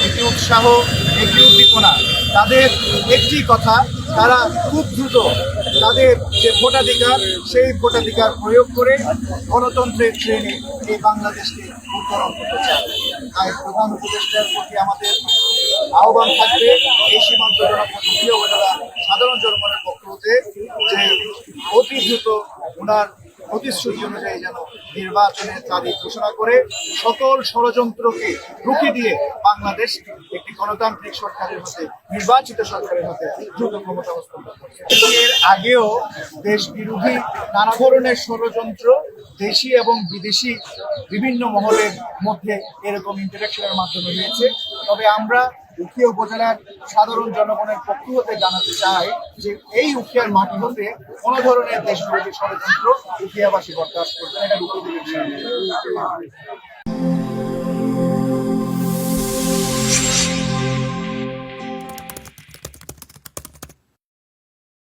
একটি উৎসাহ, একটি উদ্দীপনা, তাদের একটি কথা, তারা খুব দ্রুত তাদের যে ভোটাধিকার সেই ভোটাধিকার প্রয়োগ করে গণতন্ত্রের ট্রেনে এই বাংলাদেশকে উত্তরণ করতে চায়। তাই প্রধান উপদেষ্টার প্রতি আমাদের আহ্বান থাকবে এই সীমান্ত জনপ্রতিনিধি উপজেলা সাধারণ জনগণের পক্ষ হতে যে অতি দ্রুত ওনার প্রতিশ্রুতি অনুযায়ী যেন নির্বাচনের তারিখ ঘোষণা করে সকল ষড়যন্ত্রকে রুখে দিয়ে বাংলাদেশ একটি গণতান্ত্রিক সরকারের মধ্যে নির্বাচিত সরকারের মধ্যে দ্রুত ক্ষমতা হস্তান্তর করছে। এর আগেও দেশ বিরোধী নানা ধরনের ষড়যন্ত্র দেশি এবং বিদেশি বিভিন্ন মহলের মধ্যে এরকম ইন্টারাকশনের মাধ্যমে হয়েছে। তবে আমরা উখিয়া উপজেলার সাধারণ জনগণের পক্ষ হতে জানাতে চাই যে এই উখিয়ার মাটি হতে কোনো ধরনের দেশ বিরোধী ষড়যন্ত্র উখিয়াবাসী বরদাস্ত করবে না, এটা রুখে দিবে।